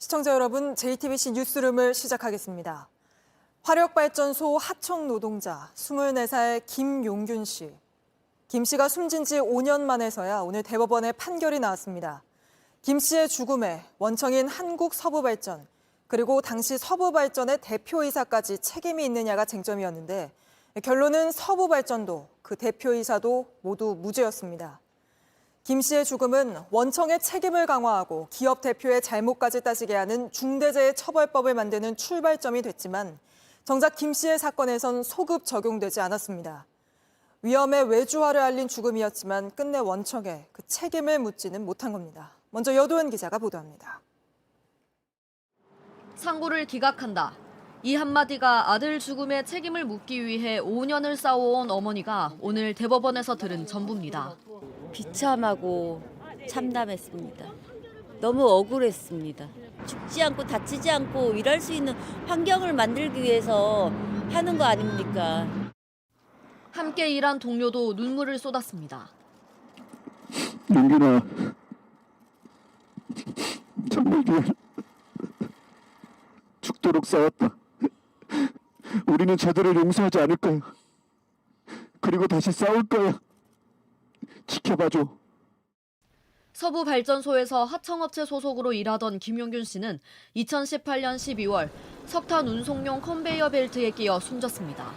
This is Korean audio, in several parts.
시청자 여러분, JTBC 뉴스룸을 시작하겠습니다. 화력발전소 하청 노동자 24살 김용균 씨. 김 씨가 숨진 지 5년 만에서야 오늘 대법원에 판결이 나왔습니다. 김 씨의 죽음에 원청인 한국서부발전, 그리고 당시 서부발전의 대표이사까지 책임이 있느냐가 쟁점이었는데 결론은 서부발전도 그 대표이사도 모두 무죄였습니다. 김 씨의 죽음은 원청의 책임을 강화하고 기업 대표의 잘못까지 따지게 하는 중대재해처벌법을 만드는 출발점이 됐지만 정작 김 씨의 사건에선 소급 적용되지 않았습니다. 위험의 외주화를 알린 죽음이었지만 끝내 원청에 그 책임을 묻지는 못한 겁니다. 먼저 여도현 기자가 보도합니다. 상고를 기각한다. 이 한마디가 아들 죽음의 책임을 묻기 위해 5년을 싸워온 어머니가 오늘 대법원에서 들은 전부입니다. 비참하고 참담했습니다. 너무 억울했습니다. 죽지 않고 다치지 않고 일할 수 있는 환경을 만들기 위해서 하는 거 아닙니까? 함께 일한 동료도 눈물을 쏟았습니다. 용균아, 정말 미안. 죽도록 싸웠다. 우리는 저들을 용서하지 않을 거야. 그리고 다시 싸울 거야. 지켜봐줘. 서부발전소에서 하청업체 소속으로 일하던 김용균 씨는 2018년 12월 석탄 운송용 컨베이어 벨트에 끼어 숨졌습니다.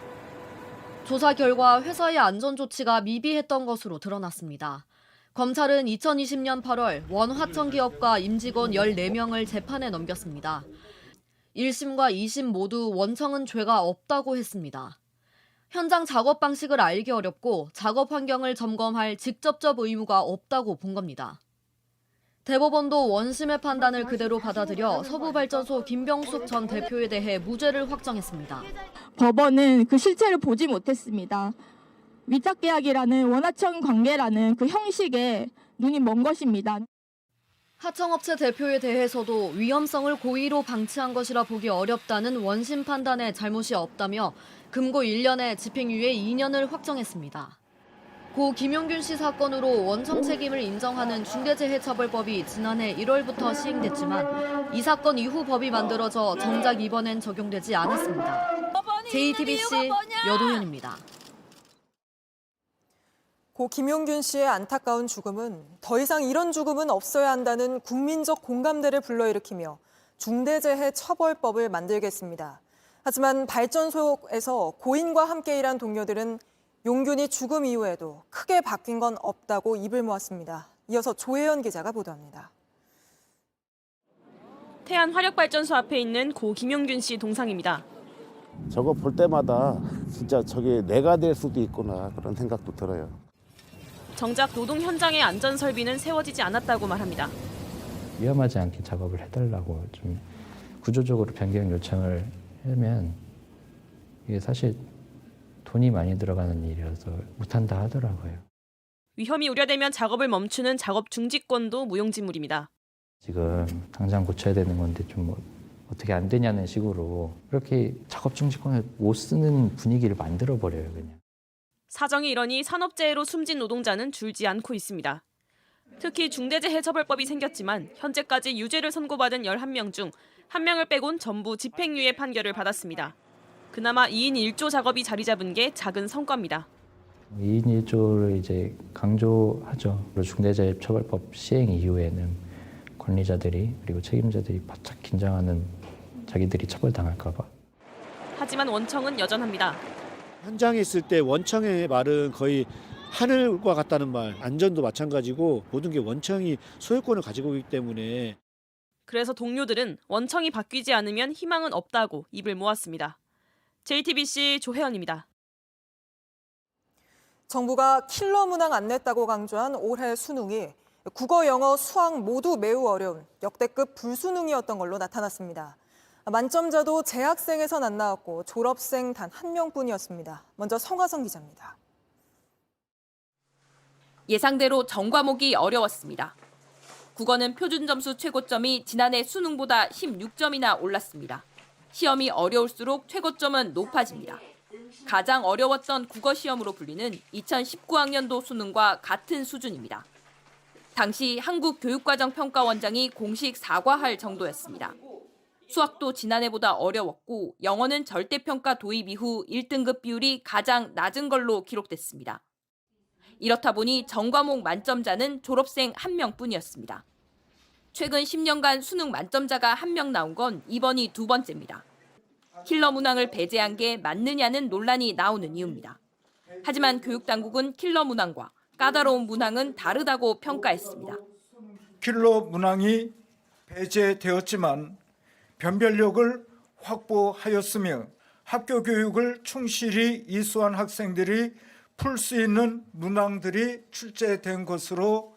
조사 결과 회사의 안전조치가 미비했던 것으로 드러났습니다. 검찰은 2020년 8월 원하청 기업과 임직원 14명을 재판에 넘겼습니다. 1심과 2심 모두 원청은 죄가 없다고 했습니다. 현장 작업 방식을 알기 어렵고 작업 환경을 점검할 직접적 의무가 없다고 본 겁니다. 대법원도 원심의 판단을 그대로 받아들여 서부발전소 김병숙 전 대표에 대해 무죄를 확정했습니다. 법원은 그 실체를 보지 못했습니다. 위탁계약이라는 원하청 관계라는 그 형식에 눈이 먼 것입니다. 하청업체 대표에 대해서도 위험성을 고의로 방치한 것이라 보기 어렵다는 원심 판단에 잘못이 없다며 금고 1년에 집행유예 2년을 확정했습니다. 고 김용균 씨 사건으로 원청 책임을 인정하는 중대재해처벌법이 지난해 1월부터 시행됐지만 이 사건 이후 법이 만들어져 정작 이번엔 적용되지 않았습니다. JTBC 여도현입니다. 고 김용균 씨의 안타까운 죽음은 더 이상 이런 죽음은 없어야 한다는 국민적 공감대를 불러일으키며 중대재해처벌법을 만들겠습니다. 하지만 발전소에서 고인과 함께 일한 동료들은 용균이 죽음 이후에도 크게 바뀐 건 없다고 입을 모았습니다. 이어서 조혜연 기자가 보도합니다. 태안 화력발전소 앞에 있는 고 김용균 씨 동상입니다. 저거 볼 때마다 진짜 저게 내가 될 수도 있구나 그런 생각도 들어요. 정작 노동 현장의 안전 설비는 세워지지 않았다고 말합니다. 위험하지 않게 작업을 해달라고 좀 구조적으로 변경 요청을 하면 이게 사실 돈이 많이 들어가는 일이라서 못한다 하더라고요. 위험이 우려되면 작업을 멈추는 작업 중지권도 무용지물입니다. 지금 당장 고쳐야 되는 건데 좀 어떻게 안 되냐는 식으로 그렇게 작업 중지권을 못 쓰는 분위기를 만들어 버려요, 그냥. 사정이 이러니 산업재해로 숨진 노동자는 줄지 않고 있습니다. 특히 중대재해처벌법이 생겼지만 현재까지 유죄를 선고받은 11명 중 1명을 빼곤 전부 집행유예 판결을 받았습니다. 그나마 2인 1조 작업이 자리 잡은 게 작은 성과입니다. 2인 1조를 이제 강조하죠. 그리고 중대재해처벌법 시행 이후에는 권리자들이 그리고 책임자들이 바짝 긴장하는 자기들이 처벌당할까 봐. 하지만 원청은 여전합니다. 현장에 있을 때 원청의 말은 거의 하늘과 같다는 말, 안전도 마찬가지고 모든 게 원청이 소유권을 가지고 있기 때문에. 그래서 동료들은 원청이 바뀌지 않으면 희망은 없다고 입을 모았습니다. JTBC 조혜연입니다. 정부가 킬러 문항 안 냈다고 강조한 올해 수능이 국어, 영어, 수학 모두 매우 어려운 역대급 불수능이었던 걸로 나타났습니다. 만점자도 재학생에선 안 나왔고 졸업생 단 1명뿐이었습니다. 먼저 성화성 기자입니다. 예상대로 전 과목이 어려웠습니다. 국어는 표준 점수 최고점이 지난해 수능보다 16점이나 올랐습니다. 시험이 어려울수록 최고점은 높아집니다. 가장 어려웠던 국어 시험으로 불리는 2019학년도 수능과 같은 수준입니다. 당시 한국교육과정평가원장이 공식 사과할 정도였습니다. 수학도 지난해보다 어려웠고 영어는 절대평가 도입 이후 1등급 비율이 가장 낮은 걸로 기록됐습니다. 이렇다 보니 전과목 만점자는 졸업생 1명뿐이었습니다. 최근 10년간 수능 만점자가 1명 나온 건 이번이 두 번째입니다. 킬러 문항을 배제한 게 맞느냐는 논란이 나오는 이유입니다. 하지만 교육당국은 킬러 문항과 까다로운 문항은 다르다고 평가했습니다. 킬러 문항이 배제되었지만 변별력을 확보하였으며 학교 교육을 충실히 이수한 학생들이 풀 수 있는 문항들이 출제된 것으로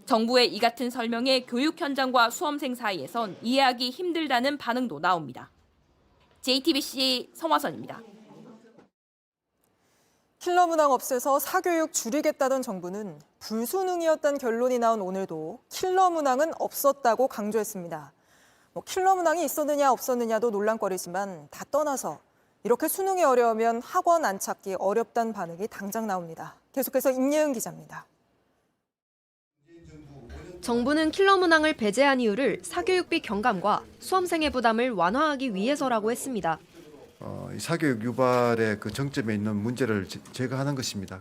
정부의 이 같은 설명에 교육 현장과 수험생 사이에선 이해하기 힘들다는 반응도 나옵니다. JTBC 성화선입니다. 킬러 문항 없애서 사교육 줄이겠다던 정부는 불수능이었다는 결론이 나온 오늘도 킬러 문항은 없었다고 강조했습니다. 킬러 문항이 있었느냐 없었느냐도 논란거리지만 다 떠나서 이렇게 수능이 어려우면 학원 안 찾기 어렵다는 반응이 당장 나옵니다. 계속해서 임예은 기자입니다. 정부는 킬러 문항을 배제한 이유를 사교육비 경감과 수험생의 부담을 완화하기 위해서라고 했습니다. 사교육 유발의 그 정점에 있는 문제를 제거하는 것입니다.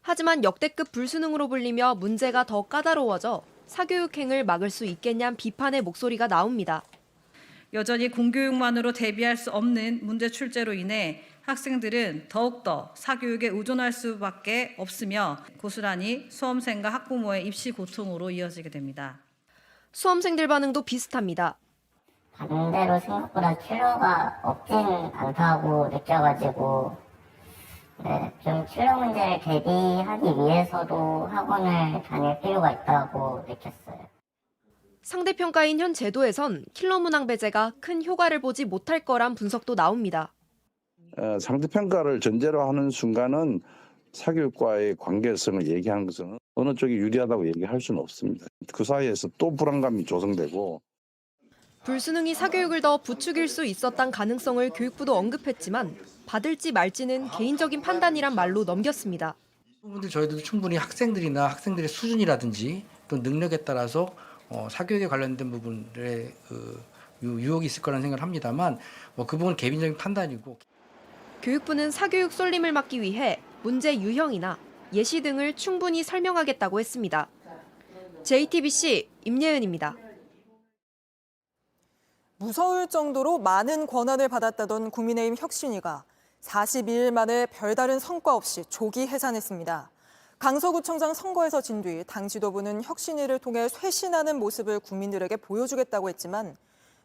하지만 역대급 불수능으로 불리며 문제가 더 까다로워져 사교육행을 막을 수 있겠냐는 비판의 목소리가 나옵니다. 여전히 공교육만으로 대비할 수 없는 문제 출제로 인해 학생들은 더욱더 사교육에 의존할 수밖에 없으며 고스란히 수험생과 학부모의 입시 고통으로 이어지게 됩니다. 수험생들 반응도 비슷합니다. 반대로 생각보다 킬러가 없진 않다고 느껴가지고 좀 킬러 문제를 대비하기 위해서도 학원을 다닐 필요가 있다고 느꼈어요. 상대평가인 현 제도에선 킬러 문항 배제가 큰 효과를 보지 못할 거란 분석도 나옵니다. 상대평가를 전제로 하는 순간은 사교육과의 관계성을 얘기하는 것은 어느 쪽이 유리하다고 얘기할 수는 없습니다. 그 사이에서 또 불안감이 조성되고 불수능이 사교육을 더 부추길 수 있었던 가능성을 교육부도 언급했지만 받을지 말지는 개인적인 판단이란 말로 넘겼습니다. 부분들 저희도 충분히 학생들이나 학생들의 수준이라든지 또 능력에 따라서 사교육에 관련된 부분에 유혹이 있을 거라는 생각을 합니다만 그 부분은 개인적인 판단이고. 교육부는 사교육 쏠림을 막기 위해 문제 유형이나 예시 등을 충분히 설명하겠다고 했습니다. JTBC 임예은입니다. 무서울 정도로 많은 권한을 받았다던 국민의힘 혁신위가 42일 만에 별다른 성과 없이 조기 해산했습니다. 강서구청장 선거에서 진 뒤 당 지도부는 혁신위를 통해 쇄신하는 모습을 국민들에게 보여주겠다고 했지만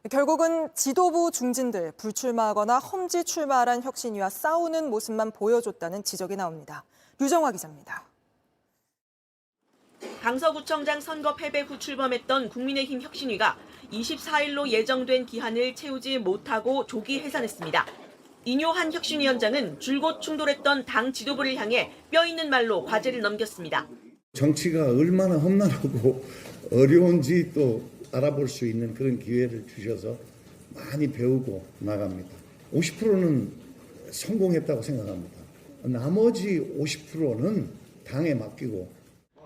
결국은 지도부 중진들 불출마하거나 험지 출마한 혁신위와 싸우는 모습만 보여줬다는 지적이 나옵니다. 류정화 기자입니다. 강서구청장 선거 패배 후 출범했던 국민의힘 혁신위가 24일로 예정된 기한을 채우지 못하고 조기 해산했습니다. 인효한 혁신위원장은 줄곧 충돌했던 당 지도부를 향해 뼈 있는 말로 과제를 넘겼습니다. 정치가 얼마나 험난하고 어려운지 또 알아볼 수 있는 그런 기회를 주셔서 많이 배우고 나갑니다. 50%는 성공했다고 생각합니다. 나머지 50%는 당에 맡기고.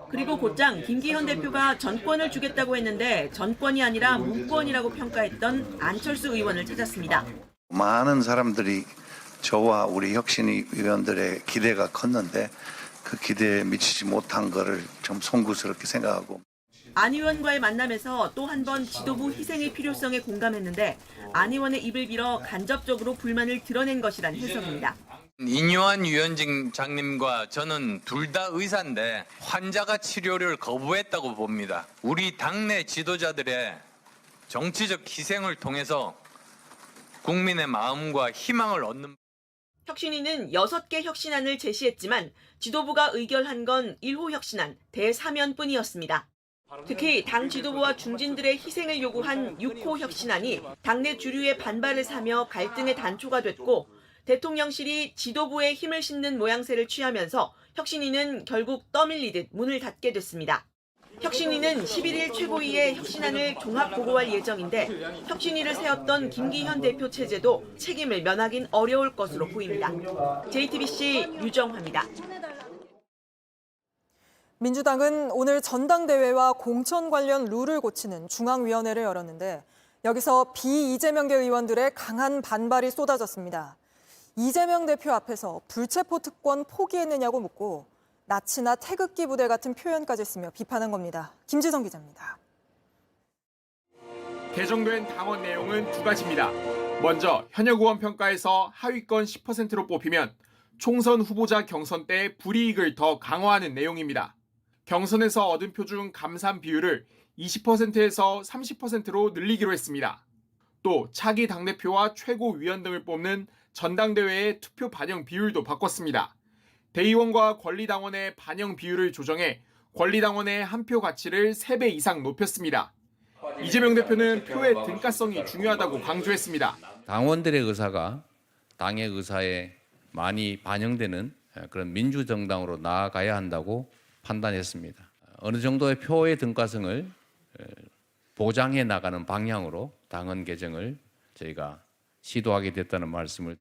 그리고 곧장 김기현 대표가 전권을 주겠다고 했는데 전권이 아니라 무권이라고 평가했던 안철수 의원을 찾았습니다. 많은 사람들이 저와 우리 혁신위 의원들의 기대가 컸는데 그 기대에 미치지 못한 거를 좀 송구스럽게 생각하고. 안 의원과의 만남에서 또 한 번 지도부 희생의 필요성에 공감했는데 안 의원의 입을 빌어 간접적으로 불만을 드러낸 것이란 해석입니다. 인효한 위원장님과 저는 둘 다 의사인데 환자가 치료를 거부했다고 봅니다. 우리 당내 지도자들의 정치적 희생을 통해서 국민의 마음과 희망을 얻는. 혁신위는 6개 혁신안을 제시했지만 지도부가 의결한 건 1호 혁신안 대사면뿐이었습니다. 특히 당 지도부와 중진들의 희생을 요구한 6호 혁신안이 당내 주류의 반발을 사며 갈등의 단초가 됐고 대통령실이 지도부에 힘을 싣는 모양새를 취하면서 혁신위는 결국 떠밀리듯 문을 닫게 됐습니다. 혁신위는 11일 최고위에 혁신안을 종합 보고할 예정인데 혁신위를 세웠던 김기현 대표 체제도 책임을 면하긴 어려울 것으로 보입니다. JTBC 유정화입니다. 민주당은 오늘 전당대회와 공천 관련 룰을 고치는 중앙위원회를 열었는데 여기서 비이재명계 의원들의 강한 반발이 쏟아졌습니다. 이재명 대표 앞에서 불체포 특권 포기했느냐고 묻고 나치나 태극기 부대 같은 표현까지 쓰며 비판한 겁니다. 김지성 기자입니다. 개정된 당원 내용은 두 가지입니다. 먼저 현역 의원 평가에서 하위권 10%로 뽑히면 총선 후보자 경선 때 불이익을 더 강화하는 내용입니다. 경선에서 얻은 표 중 감산 비율을 20%에서 30%로 늘리기로 했습니다. 또 차기 당대표와 최고위원 등을 뽑는 전당대회의 투표 반영 비율도 바꿨습니다. 대의원과 권리당원의 반영 비율을 조정해 권리당원의 한 표 가치를 3배 이상 높였습니다. 이재명 대표는 표의 등가성이 중요하다고 강조했습니다. 당원들의 의사가 당의 의사에 많이 반영되는 그런 민주정당으로 나아가야 한다고 판단했습니다. 어느 정도의 표의 등가성을 보장해 나가는 방향으로 당헌 개정을 저희가 시도하게 됐다는 말씀을.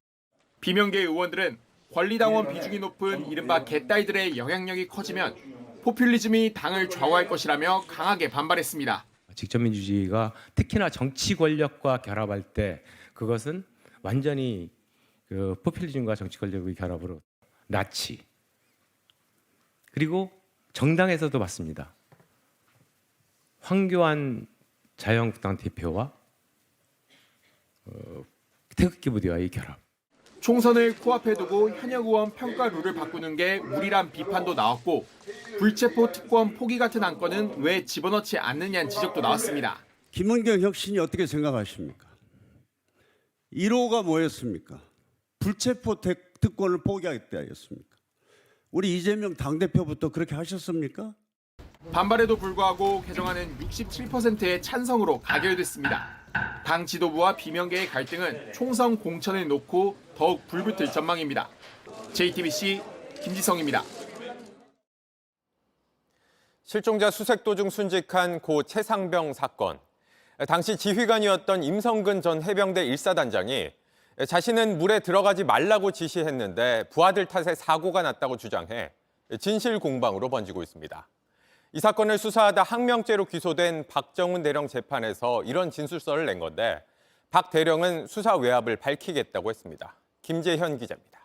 비명계 의원들은 권리당원 비중이 높은 이른바 개딸들의 영향력이 커지면 포퓰리즘이 당을 좌우할 것이라며 강하게 반발했습니다. 직접민주주의가 특히나 정치 권력과 결합할 때 그것은 완전히 그 포퓰리즘과 정치 권력의 결합으로 나치 그리고 정당에서도 봤습니다. 황교안 자유한국당 대표와 태극기 부대와의 결합. 총선을 코앞에 두고 현역 의원 평가 룰을 바꾸는 게 무리란 비판도 나왔고 불체포 특권 포기 같은 안건은 왜 집어넣지 않느냐는 지적도 나왔습니다. 김은경 혁신이 어떻게 생각하십니까? 1호가 뭐였습니까? 불체포 특권을 포기하겠다 했습니까? 우리 이재명 당대표부터 그렇게 하셨습니까? 반발에도 불구하고 개정안은 67%의 찬성으로 가결됐습니다. 당 지도부와 비명계의 갈등은 총선 공천을 놓고 더욱 불붙을 전망입니다. JTBC 김지성입니다. 실종자 수색 도중 순직한 고 최상병 사건. 당시 지휘관이었던 임성근 전 해병대 1사단장이 자신은 물에 들어가지 말라고 지시했는데 부하들 탓에 사고가 났다고 주장해 진실 공방으로 번지고 있습니다. 이 사건을 수사하다 항명죄로 기소된 박정훈 대령 재판에서 이런 진술서를 낸 건데 박 대령은 수사 외압을 밝히겠다고 했습니다. 김재현 기자입니다.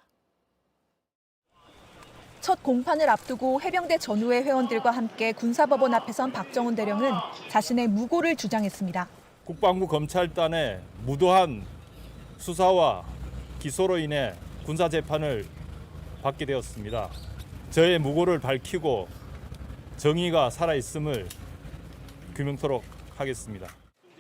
첫 공판을 앞두고 해병대 전후의 회원들과 함께 군사법원 앞에 선 박정훈 대령은 자신의 무고를 주장했습니다. 국방부 검찰단의 무도한 수사와 기소로 인해 군사재판을 받게 되었습니다. 저의 무고를 밝히고 정의가 살아있음을 규명토록 하겠습니다.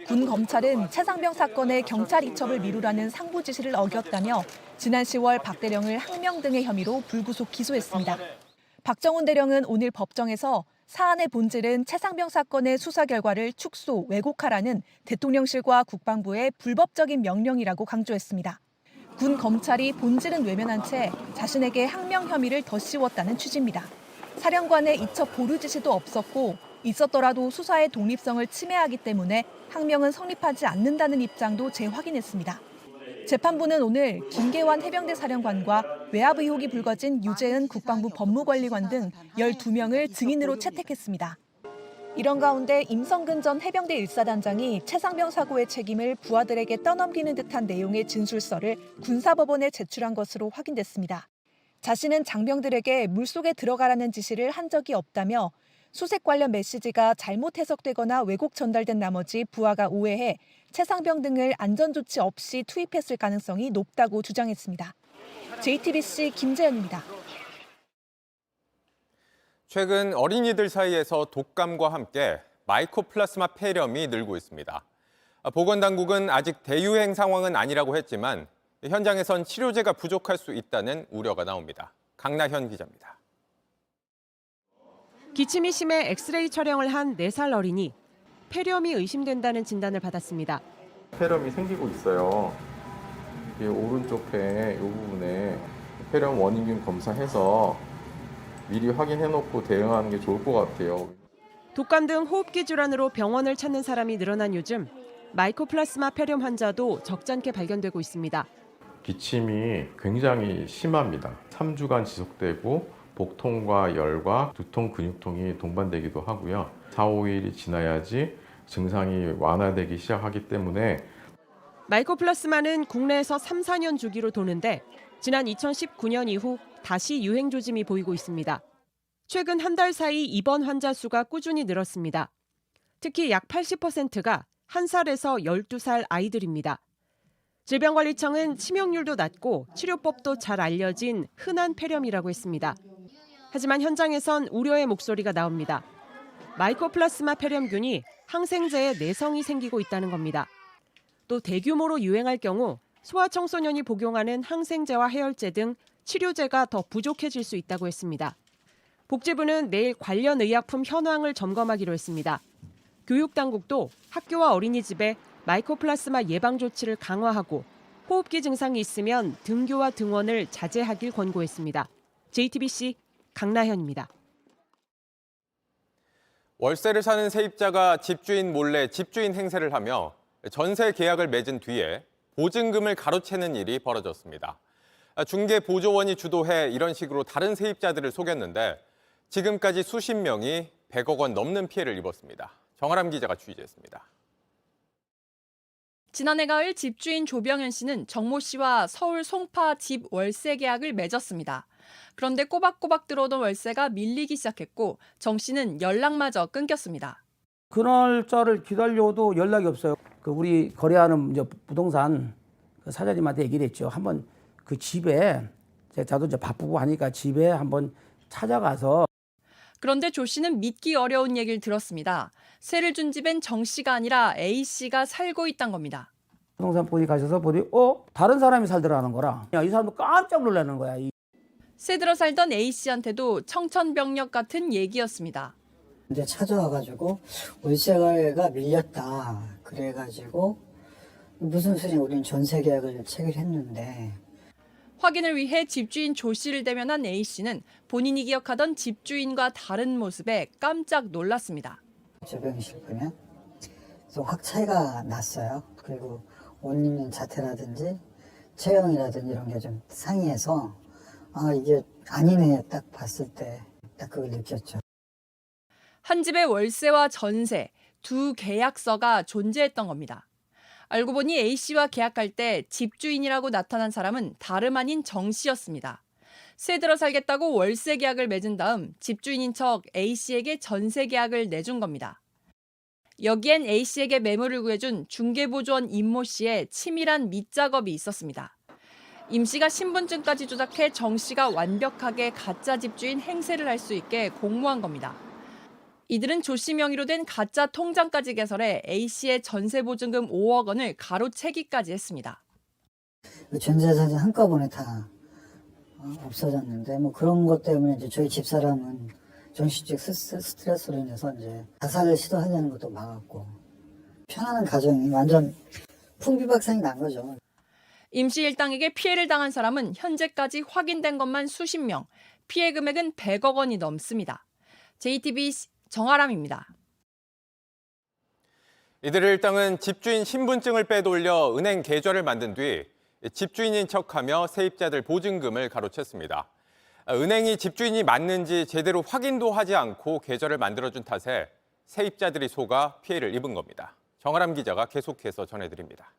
군 검찰은 최상병 사건의 경찰 이첩을 미루라는 상부 지시를 어겼다며 지난 10월 박 대령을 항명 등의 혐의로 불구속 기소했습니다. 박정훈 대령은 오늘 법정에서 사안의 본질은 최상병 사건의 수사 결과를 축소, 왜곡하라는 대통령실과 국방부의 불법적인 명령이라고 강조했습니다. 군 검찰이 본질은 외면한 채 자신에게 항명 혐의를 더 씌웠다는 취지입니다. 사령관의 이첩 보류 지시도 없었고 있었더라도 수사의 독립성을 침해하기 때문에 항명은 성립하지 않는다는 입장도 재확인했습니다. 재판부는 오늘 김계환 해병대 사령관과 외압 의혹이 불거진 유재은 국방부 법무관리관 등 12명을 증인으로 채택했습니다. 이런 가운데 임성근 전 해병대 1사단장이 최상병 사고의 책임을 부하들에게 떠넘기는 듯한 내용의 진술서를 군사법원에 제출한 것으로 확인됐습니다. 자신은 장병들에게 물속에 들어가라는 지시를 한 적이 없다며 수색 관련 메시지가 잘못 해석되거나 왜곡 전달된 나머지 부하가 오해해 최상병 등을 안전조치 없이 투입했을 가능성이 높다고 주장했습니다. JTBC 김재현입니다. 최근 어린이들 사이에서 독감과 함께 마이코플라스마 폐렴이 늘고 있습니다. 보건당국은 아직 대유행 상황은 아니라고 했지만 현장에선 치료제가 부족할 수 있다는 우려가 나옵니다. 강나현 기자입니다. 기침이 심해 엑스레이 촬영을 한 4살 어린이. 폐렴이 의심된다는 진단을 받았습니다. 폐렴이 생기고 있어요. 이 오른쪽 폐 이 부분에 폐렴 원인균 검사해서 미리 확인해놓고 대응하는 게 좋을 것 같아요. 독감 등 호흡기 질환으로 병원을 찾는 사람이 늘어난 요즘 마이코플라스마 폐렴 환자도 적잖게 발견되고 있습니다. 기침이 굉장히 심합니다. 3주간 지속되고 복통과 열과 두통, 근육통이 동반되기도 하고요. 4, 5일이 지나야지 증상이 완화되기 시작하기 때문에 마이코플라스마는 국내에서 3, 4년 주기로 도는데 지난 2019년 이후 다시 유행 조짐이 보이고 있습니다. 최근 한 달 사이 입원 환자 수가 꾸준히 늘었습니다. 특히 약 80%가 1살에서 12살 아이들입니다. 질병관리청은 치명률도 낮고 치료법도 잘 알려진 흔한 폐렴이라고 했습니다. 하지만 현장에선 우려의 목소리가 나옵니다. 마이코플라스마 폐렴균이 항생제에 내성이 생기고 있다는 겁니다. 또 대규모로 유행할 경우 소아청소년이 복용하는 항생제와 해열제 등 치료제가 더 부족해질 수 있다고 했습니다. 복지부는 내일 관련 의약품 현황을 점검하기로 했습니다. 교육당국도 학교와 어린이집에 마이코플라스마 예방 조치를 강화하고 호흡기 증상이 있으면 등교와 등원을 자제하길 권고했습니다. JTBC 강나현입니다. 월세를 사는 세입자가 집주인 몰래 집주인 행세를 하며 전세 계약을 맺은 뒤에 보증금을 가로채는 일이 벌어졌습니다. 중개보조원이 주도해 이런 식으로 다른 세입자들을 속였는데 지금까지 수십 명이 100억 원 넘는 피해를 입었습니다. 정아람 기자가 취재했습니다. 지난해 가을 집주인 조병현 씨는 정모 씨와 서울 송파 집 월세 계약을 맺었습니다. 그런데 꼬박꼬박 들어오던 월세가 밀리기 시작했고 정 씨는 연락마저 끊겼습니다. 그날짜를 기다려도 연락이 없어요. 우리 거래하는 이제 부동산 사장님한테 얘기를 했죠. 한번 그 집에 저도 이제 바쁘고 하니까 집에 한번 찾아가서. 그런데 조 씨는 믿기 어려운 얘기를 들었습니다. 세를 준 집엔 정 씨가 아니라 A 씨가 살고 있다는 겁니다. 부동산 보니 가셔서 보니 다른 사람이 살더라는 거라. 이 사람도 깜짝 놀라는 거야. 새 들어 살던 A 씨한테도 청천벽력 같은 얘기였습니다. 이제 찾아와가지고 월세가 밀렸다. 그래가지고 무슨 소리 우리는 전세 계약을 체결했는데. 확인을 위해 집주인 조 씨를 대면한 A 씨는 본인이 기억하던 집주인과 다른 모습에 깜짝 놀랐습니다. 조병희 씨 보면 확 차이가 났어요. 그리고 옷 입는 자태라든지 체형이라든지 이런 게 좀 상이해서 이게 아니네 딱 봤을 때 딱 그걸 느꼈죠. 한 집의 월세와 전세, 두 계약서가 존재했던 겁니다. 알고 보니 A 씨와 계약할 때 집주인이라고 나타난 사람은 다름 아닌 정 씨였습니다. 새 들어 살겠다고 월세 계약을 맺은 다음 집주인인 척 A 씨에게 전세 계약을 내준 겁니다. 여기엔 A 씨에게 매물을 구해준 중개보조원 임모 씨의 치밀한 밑작업이 있었습니다. 임 씨가 신분증까지 조작해 정 씨가 완벽하게 가짜 집주인 행세를 할 수 있게 공모한 겁니다. 이들은 조 씨 명의로 된 가짜 통장까지 개설해 A 씨의 전세 보증금 5억 원을 가로채기까지 했습니다. 전 재산이 한꺼번에 다 없어졌는데 그런 것 때문에 이제 저희 집사람은 정신적 스트레스로 인해서 이제 자살을 시도하려는 것도 막았고 편안한 가정이 완전 풍비박산이 난 거죠. 임 씨 일당에게 피해를 당한 사람은 현재까지 확인된 것만 수십 명, 피해 금액은 100억 원이 넘습니다. JTBC 정아람입니다. 이들 일당은 집주인 신분증을 빼돌려 은행 계좌를 만든 뒤 집주인인 척하며 세입자들 보증금을 가로챘습니다. 은행이 집주인이 맞는지 제대로 확인도 하지 않고 계좌를 만들어준 탓에 세입자들이 속아 피해를 입은 겁니다. 정아람 기자가 계속해서 전해드립니다.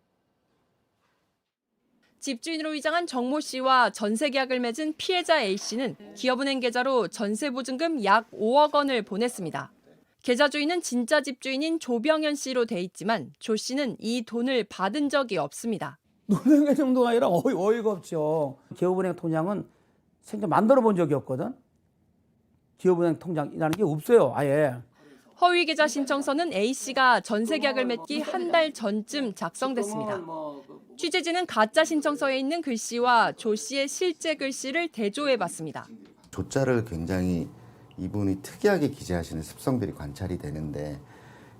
집주인으로 위장한 정모 씨와 전세 계약을 맺은 피해자 A 씨는 기업은행 계좌로 전세 보증금 약 5억 원을 보냈습니다. 계좌 주인은 진짜 집주인인 조병현 씨로 돼 있지만 조 씨는 이 돈을 받은 적이 없습니다. 놀란 게 정도가 아니라 어이가 없죠. 기업은행 통장은 생전 만들어 본 적이 없거든. 기업은행 통장이라는 게 없어요, 아예. 허위 계좌 신청서는 A 씨가 전세 계약을 맺기 한 달 전쯤 작성됐습니다. 취재진은 가짜 신청서에 있는 글씨와 조 씨의 실제 글씨를 대조해봤습니다. 조자를 굉장히 이분이 특이하게 기재하시는 습성들이 관찰이 되는데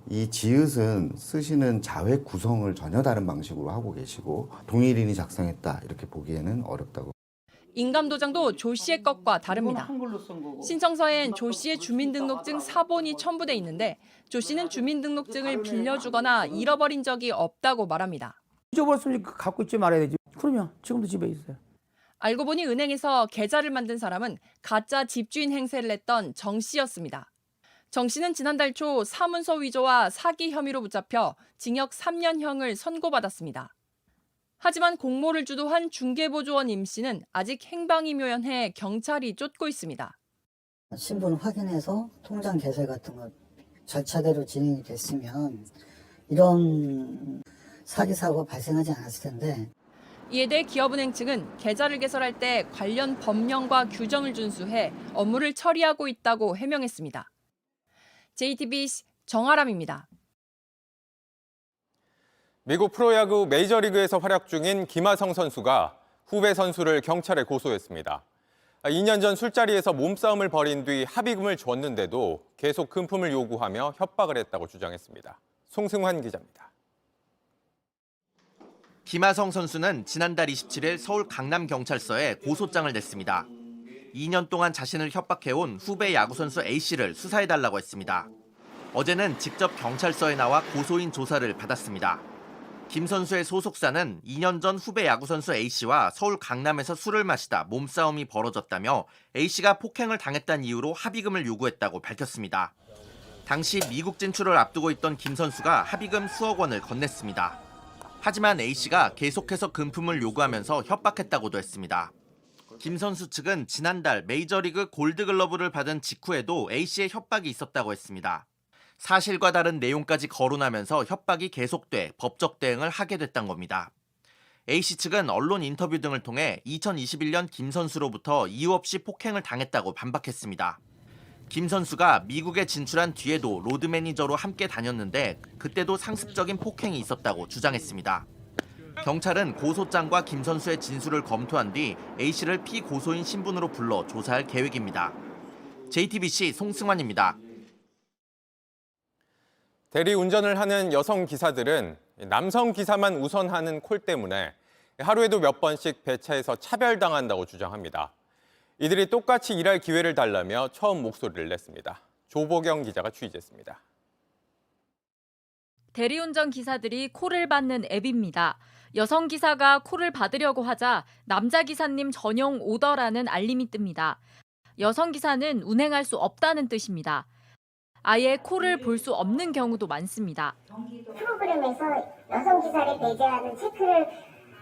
이 지읒은 쓰시는 자회 구성을 전혀 다른 방식으로 하고 계시고 동일인이 작성했다 이렇게 보기에는 어렵다고. 인감도장도 조 씨의 것과 다릅니다. 신청서엔 조 씨의 주민등록증 사본이 첨부돼 있는데 조 씨는 주민등록증을 빌려주거나 잃어버린 적이 없다고 말합니다. 잊어버렸으면 갖고 있지 말아야 되지. 그러면 지금도 집에 있어요. 알고 보니 은행에서 계좌를 만든 사람은 가짜 집주인 행세를 했던 정 씨였습니다. 정 씨는 지난달 초 사문서 위조와 사기 혐의로 붙잡혀 징역 3년형을 선고받았습니다. 하지만 공모를 주도한 중개보조원 임 씨는 아직 행방이 묘연해 경찰이 쫓고 있습니다. 신분 확인해서 통장 개설 같은 거 절차대로 진행이 됐으면 이런 사기 사고가 발생하지 않았을 텐데. 이에 대해 기업은행 측은 계좌를 개설할 때 관련 법령과 규정을 준수해 업무를 처리하고 있다고 해명했습니다. JTBC 정아람입니다. 미국 프로야구 메이저리그에서 활약 중인 김하성 선수가 후배 선수를 경찰에 고소했습니다. 2년 전 술자리에서 몸싸움을 벌인 뒤 합의금을 줬는데도 계속 금품을 요구하며 협박을 했다고 주장했습니다. 송승환 기자입니다. 김하성 선수는 지난달 27일 서울 강남경찰서에 고소장을 냈습니다. 2년 동안 자신을 협박해온 후배 야구선수 A씨를 수사해달라고 했습니다. 어제는 직접 경찰서에 나와 고소인 조사를 받았습니다. 김 선수의 소속사는 2년 전 후배 야구선수 A씨와 서울 강남에서 술을 마시다 몸싸움이 벌어졌다며 A씨가 폭행을 당했다는 이유로 합의금을 요구했다고 밝혔습니다. 당시 미국 진출을 앞두고 있던 김 선수가 합의금 수억 원을 건넸습니다. 하지만 A씨가 계속해서 금품을 요구하면서 협박했다고도 했습니다. 김 선수 측은 지난달 메이저리그 골드글러브를 받은 직후에도 A씨의 협박이 있었다고 했습니다. 사실과 다른 내용까지 거론하면서 협박이 계속돼 법적 대응을 하게 됐던 겁니다. A씨 측은 언론 인터뷰 등을 통해 2021년 김 선수로부터 이유 없이 폭행을 당했다고 반박했습니다. 김 선수가 미국에 진출한 뒤에도 로드 매니저로 함께 다녔는데 그때도 상습적인 폭행이 있었다고 주장했습니다. 경찰은 고소장과 김 선수의 진술을 검토한 뒤 A씨를 피고소인 신분으로 불러 조사할 계획입니다. JTBC 송승환입니다. 대리 운전을 하는 여성 기사들은 남성 기사만 우선하는 콜 때문에 하루에도 몇 번씩 배차에서 차별당한다고 주장합니다. 이들이 똑같이 일할 기회를 달라며 처음 목소리를 냈습니다. 조보경 기자가 취재했습니다. 대리운전 기사들이 콜을 받는 앱입니다. 여성 기사가 콜을 받으려고 하자 남자 기사님 전용 오더라는 알림이 뜹니다. 여성 기사는 운행할 수 없다는 뜻입니다. 아예 콜을 볼 수 없는 경우도 많습니다. 프로그램에서 여성 기사를 배제하는 체크를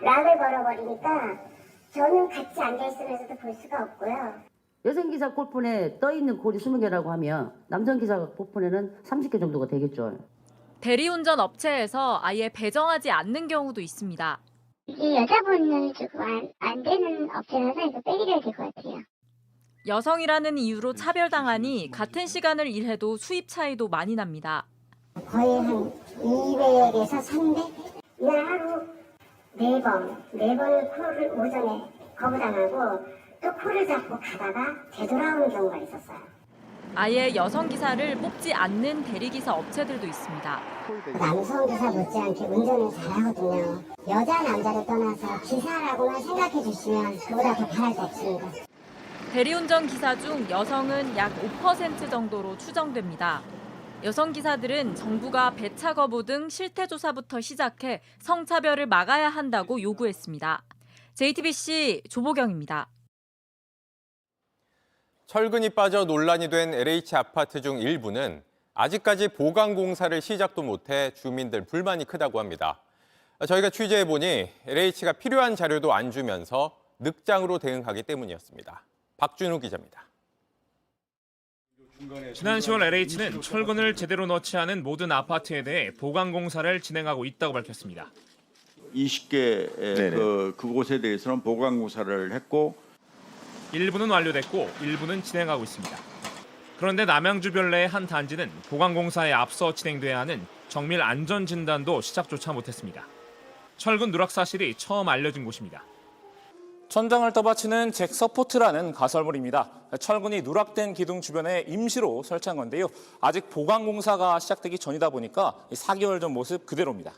락을 걸어버리니까 저는 같이 앉아있으면서도 볼 수가 없고요. 여성 기사 콜폰에 떠있는 콜이 20개라고 하면 남성 기사 콜폰에는 30개 정도가 되겠죠. 대리운전 업체에서 아예 배정하지 않는 경우도 있습니다. 이게 여자분을 주고 안 되는 업체라서 이거 빼기가 될 것 같아요. 여성이라는 이유로 차별당하니 같은 시간을 일해도 수입 차이도 많이 납니다. 거의 한 200에서 300? 이날 하루 4번을 콜을 오전에 거부당하고 또 콜을 잡고 가다가 되돌아오는 경우가 있었어요. 아예 여성 기사를 뽑지 않는 대리기사 업체들도 있습니다. 남성 기사 못지않게 운전을 잘하거든요. 여자 남자를 떠나서 기사라고만 생각해 주시면 그보다 더 바랄 게 없습니다. 대리운전 기사 중 여성은 약 5% 정도로 추정됩니다. 여성 기사들은 정부가 배차 거부 등 실태 조사부터 시작해 성차별을 막아야 한다고 요구했습니다. JTBC 조보경입니다. 철근이 빠져 논란이 된 LH 아파트 중 일부는 아직까지 보강 공사를 시작도 못해 주민들 불만이 크다고 합니다. 저희가 취재해보니 LH가 필요한 자료도 안 주면서 늑장으로 대응하기 때문이었습니다. 박준우 기자입니다. 지난 10월 LH는 철근을 제대로 넣지 않은 모든 아파트에 대해 보강 공사를 진행하고 있다고 밝혔습니다. 20개 그곳에 대해서는 보강 공사를 했고 일부는 완료됐고 일부는 진행하고 있습니다. 그런데 남양주 별내의 한 단지는 보강 공사에 앞서 진행돼야 하는 정밀 안전 진단도 시작조차 못했습니다. 철근 누락 사실이 처음 알려진 곳입니다. 천장을 떠받치는 잭 서포트라는 가설물입니다. 철근이 누락된 기둥 주변에 임시로 설치한 건데요. 아직 보강 공사가 시작되기 전이다 보니까 4개월 전 모습 그대로입니다.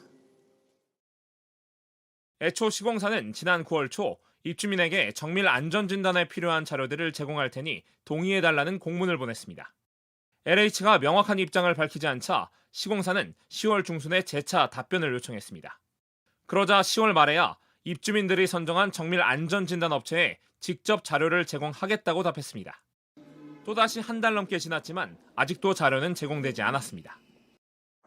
애초 시공사는 지난 9월 초 입주민에게 정밀 안전 진단에 필요한 자료들을 제공할 테니 동의해달라는 공문을 보냈습니다. LH가 명확한 입장을 밝히지 않자 시공사는 10월 중순에 재차 답변을 요청했습니다. 그러자 10월 말에야 입주민들이 선정한 정밀 안전진단 업체에 직접 자료를 제공하겠다고 답했습니다. 또다시 한 달 넘게 지났지만 아직도 자료는 제공되지 않았습니다.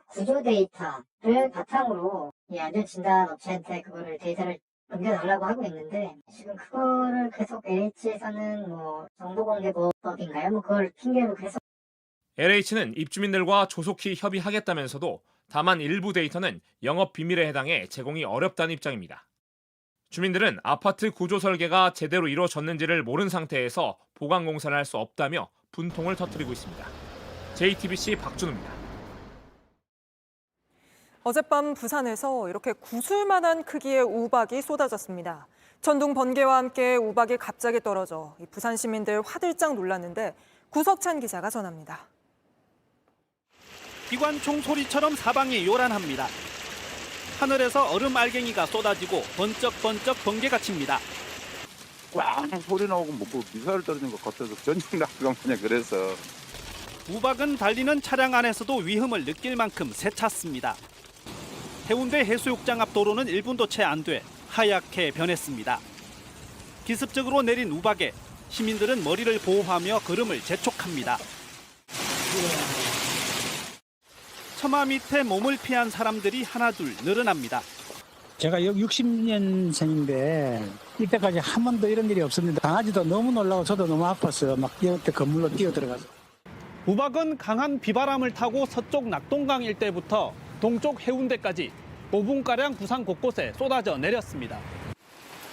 구조 데이터를 바탕으로 이 안전진단 업체한테 그거를 데이터를 넘겨달라고 하고 있는데 지금 그거를 계속 LH에서는 정보공개법인가요? 그걸 핑계로 계속 LH는 입주민들과 조속히 협의하겠다면서도 다만 일부 데이터는 영업 비밀에 해당해 제공이 어렵다는 입장입니다. 주민들은 아파트 구조 설계가 제대로 이루어졌는지를 모른 상태에서 보강 공사를 할 수 없다며 분통을 터뜨리고 있습니다. JTBC 박준우입니다. 어젯밤 부산에서 이렇게 구슬만한 크기의 우박이 쏟아졌습니다. 천둥 번개와 함께 우박이 갑자기 떨어져 부산 시민들 화들짝 놀랐는데 구석찬 기자가 전합니다. 기관총 소리처럼 사방이 요란합니다. 하늘에서 얼음 알갱이가 쏟아지고 번쩍번쩍 번개가 칩니다. 꽝 소리 나오고 미사일 떨어진 것 같아서 전쟁 나가 그냥 그래서. 우박은 달리는 차량 안에서도 위험을 느낄 만큼 세찼습니다. 해운대 해수욕장 앞 도로는 1분도 채 안 돼 하얗게 변했습니다. 기습적으로 내린 우박에 시민들은 머리를 보호하며 걸음을 재촉합니다. 처마 밑에 몸을 피한 사람들이 하나둘 늘어납니다. 제가 여기 60년생인데 이때까지 한 번도 이런 일이 없었는데 강아지도 너무 놀라고 저도 너무 아팠어요. 막 이때 건물로 뛰어들어가서. 우박은 강한 비바람을 타고 서쪽 낙동강 일대부터 동쪽 해운대까지 5분가량 부산 곳곳에 쏟아져 내렸습니다.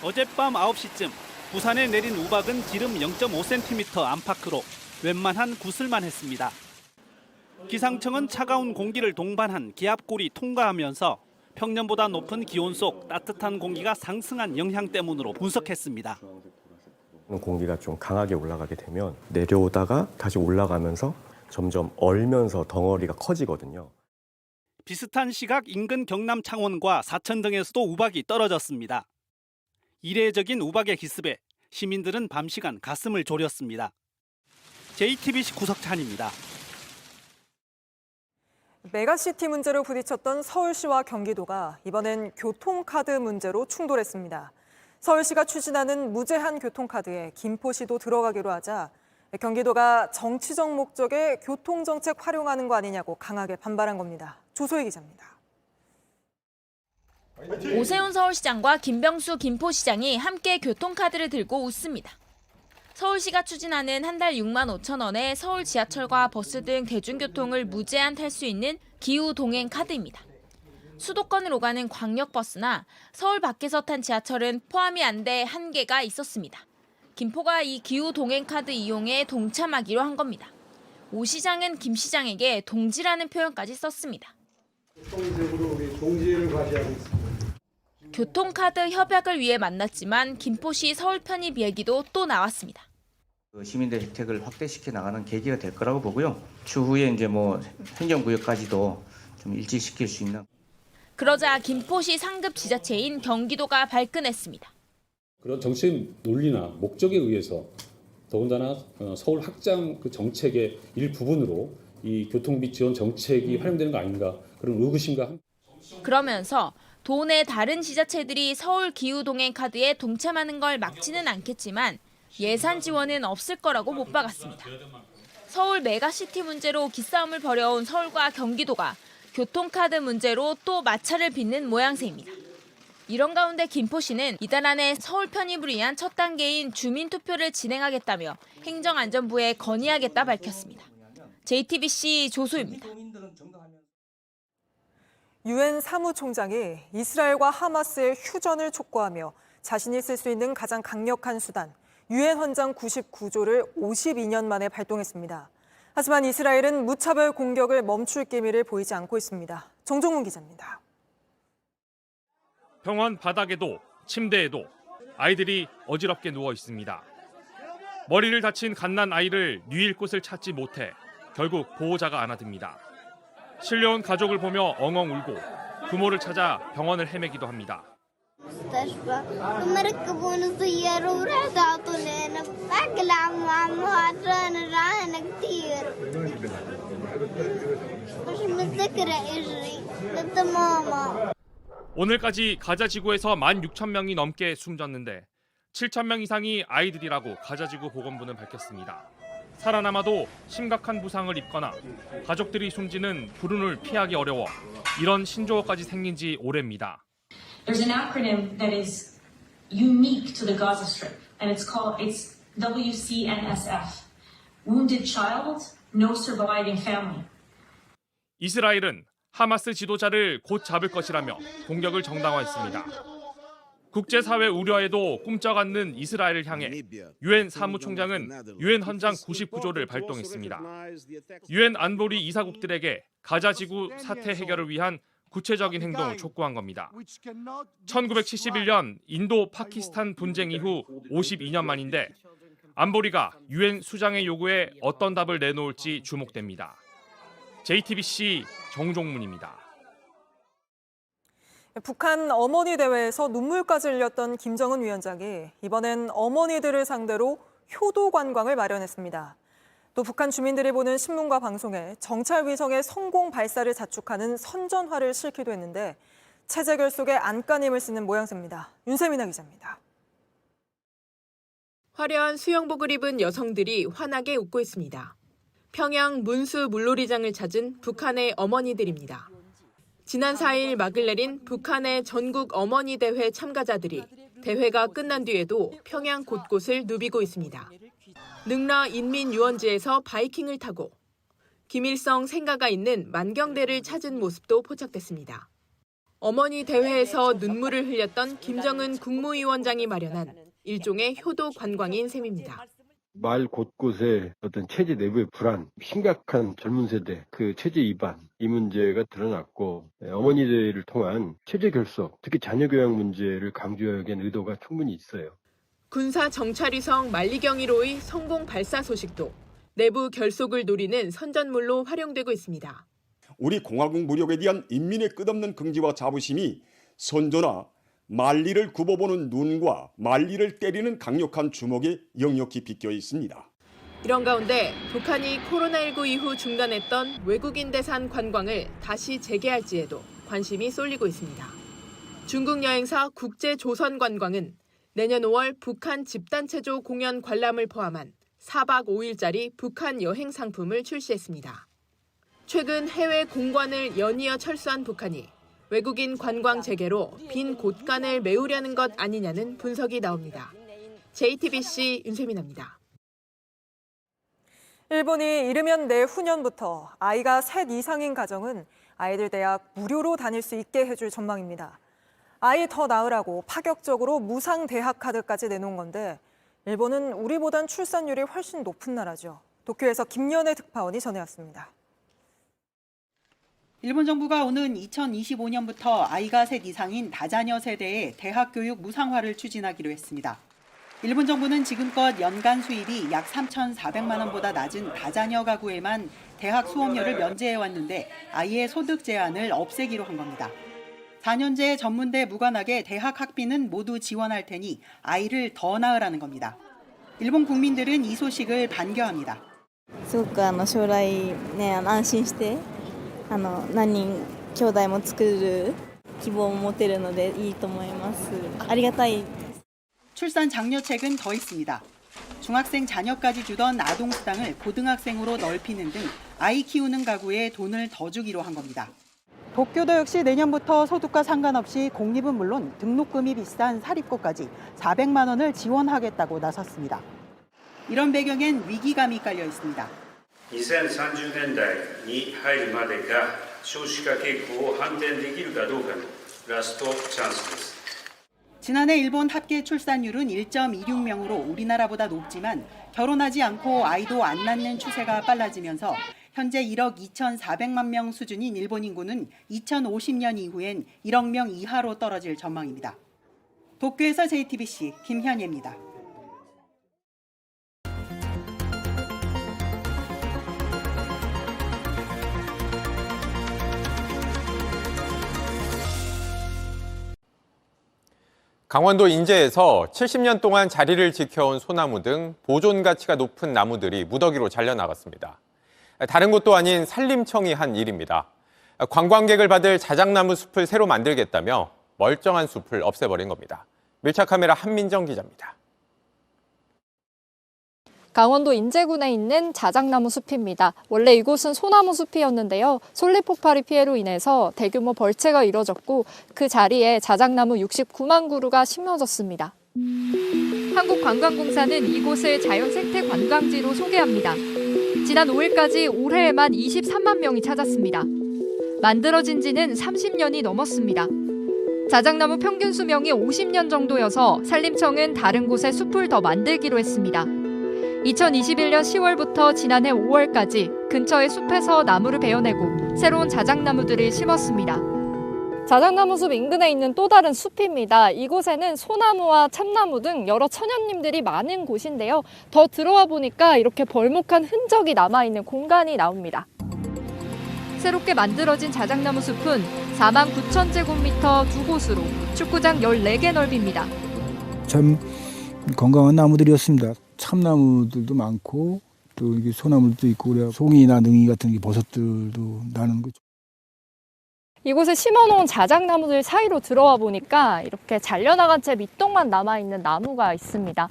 어젯밤 9시쯤 부산에 내린 우박은 지름 0.5cm 안팎으로 웬만한 구슬만 했습니다. 기상청은 차가운 공기를 동반한 기압골이 통과하면서 평년보다 높은 기온 속 따뜻한 공기가 상승한 영향 때문으로 분석했습니다. 공기가 좀 강하게 올라가게 되면 내려오다가 다시 올라가면서 점점 얼면서 덩어리가 커지거든요. 비슷한 시각 인근 경남 창원과 사천 등에서도 우박이 떨어졌습니다. 이례적인 우박의 기습에 시민들은 밤 시간 가슴을 졸였습니다. JTBC 구석찬입니다. 메가시티 문제로 부딪혔던 서울시와 경기도가 이번엔 교통카드 문제로 충돌했습니다. 서울시가 추진하는 무제한 교통카드에 김포시도 들어가기로 하자 경기도가 정치적 목적의 교통정책 활용하는 거 아니냐고 강하게 반발한 겁니다. 조소희 기자입니다. 오세훈 서울시장과 김병수 김포시장이 함께 교통카드를 들고 웃습니다. 서울시가 추진하는 한 달 6만 5천 원에 서울 지하철과 버스 등 대중교통을 무제한 탈 수 있는 기후 동행 카드입니다. 수도권을 오가는 광역버스나 서울 밖에서 탄 지하철은 포함이 안 돼 한계가 있었습니다. 김포가 이 기후 동행 카드 이용에 동참하기로 한 겁니다. 오 시장은 김 시장에게 동지라는 표현까지 썼습니다. 공식적으로 우리 동지를 과시하겠습니다. 교통카드 협약을 위해 만났지만 김포시 서울 편입 얘기도 또 나왔습니다. 시민들 혜택을 확대시켜 나가는 계기가 될 거라고 보고요. 추후에 이제 행정구역까지도 좀 일치시킬 수 있는. 그러자 김포시 상급 지자체인 경기도가 발끈했습니다. 그런 정치적 논리나 목적에 의해서 더군다나 서울 확장 그 정책의 일부분으로 이 교통비 지원 정책이 활용되는 거 아닌가 그런 의구심과 그러면서 도내 다른 지자체들이 서울 기후 동행 카드에 동참하는 걸 막지는 않겠지만 예산 지원은 없을 거라고 못 박았습니다. 서울 메가시티 문제로 기싸움을 벌여온 서울과 경기도가 교통카드 문제로 또 마찰을 빚는 모양새입니다. 이런 가운데 김포시는 이달 안에 서울 편입을 위한 첫 단계인 주민투표를 진행하겠다며 행정안전부에 건의하겠다 밝혔습니다. JTBC 조소입니다. 유엔 사무총장이 이스라엘과 하마스의 휴전을 촉구하며 자신이 쓸 수 있는 가장 강력한 수단, 유엔 헌장 99조를 52년 만에 발동했습니다. 하지만 이스라엘은 무차별 공격을 멈출 기미를 보이지 않고 있습니다. 정종훈 기자입니다. 병원 바닥에도 침대에도 아이들이 어지럽게 누워 있습니다. 머리를 다친 갓난 아이를 누일 곳을 찾지 못해 결국 보호자가 안아듭니다. 실려온 가족을 보며 엉엉 울고 부모를 찾아 병원을 헤매기도 합니다. 오늘까지 가자 지구에서 16,000명이 넘게 숨졌는데 7,000명 이상이 아이들이라고 가자 지구 보건부는 밝혔습니다. 살아남아도 심각한 부상을 입거나 가족들이 숨지는 불운을 피하기 어려워 이런 신조어까지 생긴 지 오래입니다. There's an acronym that is unique to the Gaza Strip, and it's WCNSF. Wounded Child, No Surviving Family. 이스라엘은 하마스 지도자를 곧 잡을 것이라며 공격을 정당화했습니다. 국제사회 우려에도 꼼짝 않는 이스라엘을 향해 유엔 사무총장은 유엔 헌장 99조를 발동했습니다. 유엔 안보리 이사국들에게 가자 지구 사태 해결을 위한 구체적인 행동을 촉구한 겁니다. 1971년 인도 파키스탄 분쟁 이후 52년 만인데 안보리가 유엔 수장의 요구에 어떤 답을 내놓을지 주목됩니다. JTBC 정종문입니다. 북한 어머니 대회에서 눈물까지 흘렸던 김정은 위원장이 이번엔 어머니들을 상대로 효도 관광을 마련했습니다. 또 북한 주민들이 보는 신문과 방송에 정찰 위성의 성공 발사를 자축하는 선전화를 싣기도 했는데 체제 결속에 안간힘을 쓰는 모양새입니다. 윤세민아 기자입니다. 화려한 수영복을 입은 여성들이 환하게 웃고 있습니다. 평양 문수 물놀이장을 찾은 북한의 어머니들입니다. 지난 4일 막을 내린 북한의 전국 어머니 대회 참가자들이 대회가 끝난 뒤에도 평양 곳곳을 누비고 있습니다. 능라 인민유원지에서 바이킹을 타고 김일성 생가가 있는 만경대를 찾은 모습도 포착됐습니다. 어머니 대회에서 눈물을 흘렸던 김정은 국무위원장이 마련한 일종의 효도 관광인 셈입니다. 마을 곳곳에 어떤 체제 내부의 불안, 심각한 젊은 세대 그 체제 위반 이 문제가 드러났고 어머니들을 통한 체제 결속, 특히 자녀 교양 문제를 강조하기 위한 의도가 충분히 있어요. 군사 정찰위성 만리경 1호의 성공 발사 소식도 내부 결속을 노리는 선전물로 활용되고 있습니다. 우리 공화국 무력에 대한 인민의 끝없는 긍지와 자부심이 선조나 만리를 굽어보는 눈과 만리를 때리는 강력한 주먹에 역력히 비껴 있습니다. 이런 가운데 북한이 코로나19 이후 중단했던 외국인 대산 관광을 다시 재개할지에도 관심이 쏠리고 있습니다. 중국 여행사 국제조선관광은 내년 5월 북한 집단체조 공연 관람을 포함한 4박 5일짜리 북한 여행 상품을 출시했습니다. 최근 해외 공관을 연이어 철수한 북한이 외국인 관광 재개로 빈 곳간을 메우려는 것 아니냐는 분석이 나옵니다. JTBC 윤세민입니다. 일본이 이르면 내후년부터 아이가 셋 이상인 가정은 아이들 대학 무료로 다닐 수 있게 해줄 전망입니다. 아이 더 낳으라고 파격적으로 무상 대학 카드까지 내놓은 건데 일본은 우리보단 출산율이 훨씬 높은 나라죠. 도쿄에서 김연애 특파원이 전해왔습니다. 일본 정부가 오는 2025년부터 아이가 셋 이상인 다자녀 세대의 대학 교육 무상화를 추진하기로 했습니다. 일본 정부는 지금껏 연간 수입이 약 3,400만 원보다 낮은 다자녀 가구에만 대학 수업료를 면제해왔는데 아이의 소득 제한을 없애기로 한 겁니다. 4년제 전문대 무관하게 대학 학비는 모두 지원할 테니 아이를 더 낳으라는 겁니다. 일본 국민들은 이 소식을 반겨합니다. すごく将来ね安心して何人兄弟も作る希望を持てるのでいいと思います。ありがたい。 출산 장려책은 더 있습니다. 중학생 자녀까지 주던 아동수당을 고등학생으로 넓히는 등 아이 키우는 가구에 돈을 더 주기로 한 겁니다. 도쿄도 역시 내년부터 소득과 상관없이 공립은 물론 등록금이 비싼 사립고까지 400만 원을 지원하겠다고 나섰습니다. 이런 배경엔 위기감이 깔려 있습니다. 2030年代に入るまでが少子化傾向を反転できるかどうかのラストチャンスです。 지난해 일본 합계 출산율은 1.26명으로 우리나라보다 높지만 결혼하지 않고 아이도 안 낳는 추세가 빨라지면서 현재 1억 2,400만 명 수준인 일본 인구는 2050년 이후엔 1억 명 이하로 떨어질 전망입니다. 도쿄에서 JTBC 김현예입니다. 강원도 인제에서 70년 동안 자리를 지켜온 소나무 등 보존 가치가 높은 나무들이 무더기로 잘려나갔습니다. 다른 곳도 아닌 산림청이 한 일입니다. 관광객을 받을 자작나무 숲을 새로 만들겠다며 멀쩡한 숲을 없애버린 겁니다. 밀착 카메라 한민정 기자입니다. 강원도 인제군에 있는 자작나무 숲입니다. 원래 이곳은 소나무 숲이었는데요. 솔잎 폭발의 피해로 인해서 대규모 벌채가 이뤄졌고 그 자리에 자작나무 69만 그루가 심어졌습니다. 한국관광공사는 이곳을 자연생태 관광지로 소개합니다. 지난 5일까지 올해에만 23만 명이 찾았습니다. 만들어진 지는 30년이 넘었습니다. 자작나무 평균 수명이 50년 정도여서 산림청은 다른 곳에 숲을 더 만들기로 했습니다. 2021년 10월부터 지난해 5월까지 근처의 숲에서 나무를 베어내고 새로운 자작나무들을 심었습니다. 자작나무 숲 인근에 있는 또 다른 숲입니다. 이곳에는 소나무와 참나무 등 여러 천연님들이 많은 곳인데요. 더 들어와 보니까 이렇게 벌목한 흔적이 남아있는 공간이 나옵니다. 새롭게 만들어진 자작나무 숲은 49,000제곱미터 두 곳으로 축구장 14개 넓입니다. 참 건강한 나무들이었습니다. 참나무들도 많고 또 이게 소나무도 있고 그래 송이나 능이 같은 버섯들도 나는 거죠. 이곳에 심어놓은 자작나무들 사이로 들어와 보니까 이렇게 잘려나간 채 밑동만 남아있는 나무가 있습니다.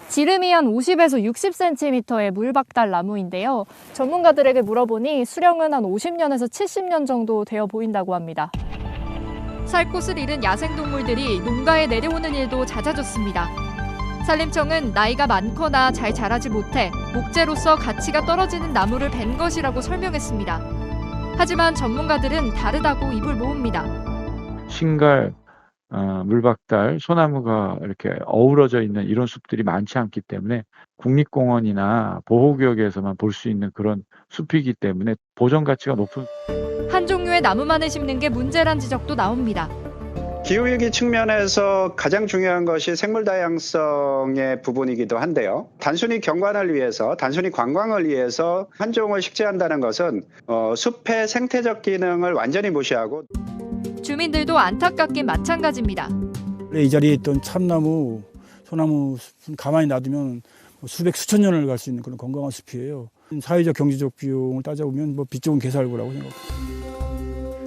지름이 한 50에서 60cm의 물박달 나무인데요. 전문가들에게 물어보니 수령은 한 50년에서 70년 정도 되어 보인다고 합니다. 살 곳을 잃은 야생동물들이 농가에 내려오는 일도 잦아졌습니다. 산림청은 나이가 많거나 잘 자라지 못해 목재로서 가치가 떨어지는 나무를 벤 것이라고 설명했습니다. 하지만 전문가들은 다르다고 입을 모읍니다. 신갈, 물박달, 소나무가 이렇게 어우러져 있는 이런 숲들이 많지 않기 때문에 국립공원이나 보호구역에서만 볼 수 있는 그런 숲이기 때문에 보존 가치가 높은 한 종류의 나무만을 심는 게 문제란 지적도 나옵니다. 기후위기 측면에서 가장 중요한 것이 생물 다양성의 부분이기도 한데요. 단순히 경관을 위해서, 단순히 관광을 위해서 한 종을 식재한다는 것은 숲의 생태적 기능을 완전히 무시하고 주민들도 안타깝긴 마찬가지입니다. 이 자리에 있던 참나무, 소나무 숲은 가만히 놔두면 수백 수천 년을 갈 수 있는 그런 건강한 숲이에요. 사회적 경제적 비용을 따져보면 빛 좋은 개살구라고 생각합니다.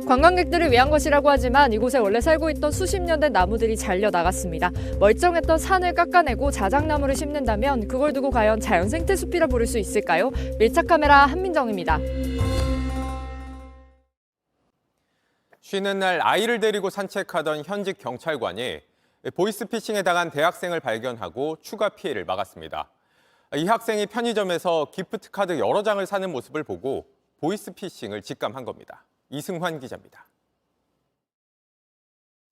관광객들을 위한 것이라고 하지만 이곳에 원래 살고 있던 수십 년 된 나무들이 잘려 나갔습니다. 멀쩡했던 산을 깎아내고 자작나무를 심는다면 그걸 두고 과연 자연생태 숲이라 부를 수 있을까요? 밀착 카메라 한민정입니다. 쉬는 날 아이를 데리고 산책하던 현직 경찰관이 보이스피싱에 당한 대학생을 발견하고 추가 피해를 막았습니다. 이 학생이 편의점에서 기프트카드 여러 장을 사는 모습을 보고 보이스피싱을 직감한 겁니다. 이승환 기자입니다.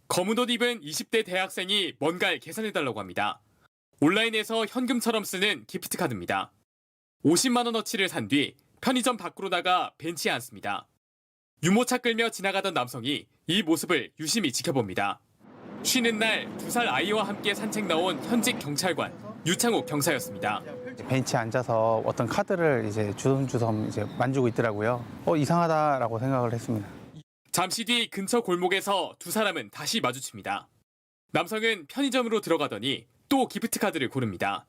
검은 옷 입은 20대 대학생이 뭔가를 계산해달라고 합니다. 온라인에서 현금처럼 쓰는 기프트카드입니다. 50만 원어치를 산 뒤 편의점 밖으로 나가 벤치에 앉습니다. 유모차 끌며 지나가던 남성이 이 모습을 유심히 지켜봅니다. 쉬는 날 2살 아이와 함께 산책 나온 현직 경찰관 유창욱 경사였습니다. 벤치에 앉아서 어떤 카드를 이제 주섬주섬 만지고 있더라고요. 이상하다라고 생각을 했습니다. 잠시 뒤 근처 골목에서 두 사람은 다시 마주칩니다. 남성은 편의점으로 들어가더니 또 기프트카드를 고릅니다.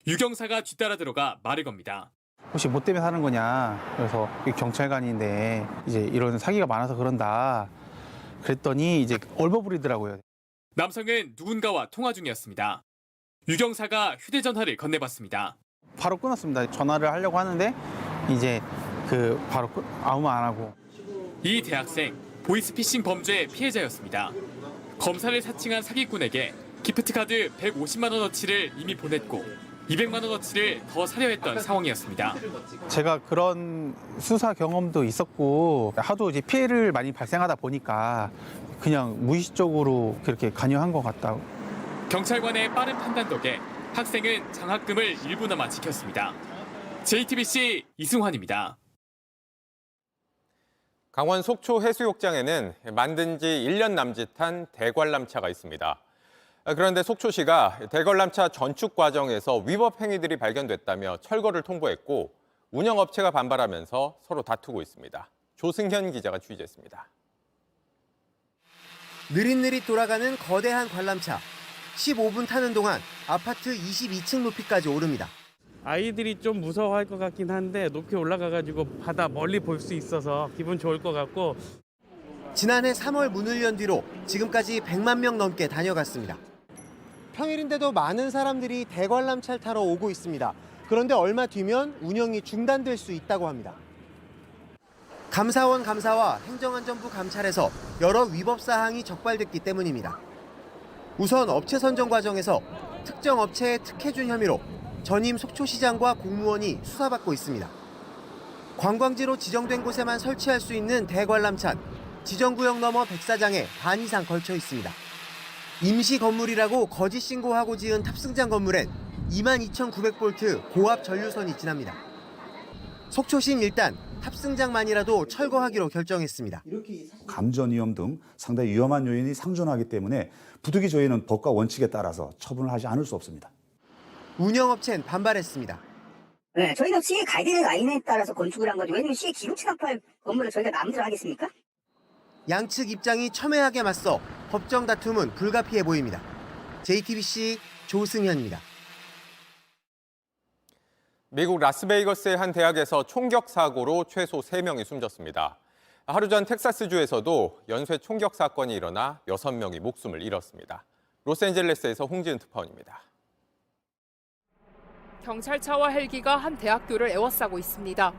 유 경사가 뒤따라 들어가 말을 겁니다. 혹시 뭐 때문에 사는 거냐? 그래서 경찰관인데 이제 이런 사기가 많아서 그런다. 그랬더니 이제 얼버무리더라고요. 남성은 누군가와 통화 중이었습니다. 유 경사가 휴대전화를 건네봤습니다. 바로 끊었습니다. 전화를 하려고 하는데 이제 바로 아무 말 안 하고. 이 대학생 보이스피싱 범죄의 피해자였습니다. 검사를 사칭한 사기꾼에게 기프트카드 150만 원어치를 이미 보냈고 200만 원어치를 더 사려 했던 상황이었습니다. 제가 그런 수사 경험도 있었고 하도 이제 피해를 많이 발생하다 보니까 그냥 무의식적으로 그렇게 관여한 것 같다고. 경찰관의 빠른 판단 덕에 학생은 장학금을 일부나마 지켰습니다. JTBC 이승환입니다. 강원 속초 해수욕장에는 만든 지 1년 남짓한 대관람차가 있습니다. 그런데 속초시가 대관람차 전축 과정에서 위법 행위들이 발견됐다며 철거를 통보했고 운영업체가 반발하면서 서로 다투고 있습니다. 조승현 기자가 취재했습니다. 느릿느릿 돌아가는 거대한 관람차. 15분 타는 동안 아파트 22층 높이까지 오릅니다. 아이들이 좀 무서워할 것 같긴 한데 높이 올라가가지고 바다 멀리 볼 수 있어서 기분 좋을 것 같고 지난해 3월 문을 연 뒤로 지금까지 100만 명 넘게 다녀갔습니다. 평일인데도 많은 사람들이 대관람차를 타러 오고 있습니다. 그런데 얼마 뒤면 운영이 중단될 수 있다고 합니다. 감사원 감사와 행정안전부 감찰에서 여러 위법 사항이 적발됐기 때문입니다. 우선 업체 선정 과정에서 특정 업체에 특혜준 혐의로 전임 속초시장과 공무원이 수사받고 있습니다. 관광지로 지정된 곳에만 설치할 수 있는 대관람차는 지정구역 넘어 104장에 반 이상 걸쳐 있습니다. 임시 건물이라고 거짓 신고하고 지은 탑승장 건물엔 22,900V 고압 전류선이 지납니다. 속초시는 일단 탑승장만이라도 철거하기로 결정했습니다. 감전 위험 등 상당히 위험한 요인이 상존하기 때문에 부득이 저희는 법과 원칙에 따라서 처분을 하지 않을 수 없습니다. 운영업체는 반발했습니다. 네, 저희는 시의 가이드라인에 따라서 건축을 한 거죠. 왜냐면 시의 기록 취급할 건물을 저희가 마음대로 하겠습니까? 양측 입장이 첨예하게 맞서 법정 다툼은 불가피해 보입니다. JTBC 조승현입니다. 미국 라스베이거스의 한 대학에서 총격 사고로 최소 3명이 숨졌습니다. 하루 전 텍사스주에서도 연쇄 총격 사건이 일어나 6명이 목숨을 잃었습니다. 로스앤젤레스에서 홍지은 특파원입니다. 경찰차와 헬기가 한 대학교를 에워싸고 있습니다.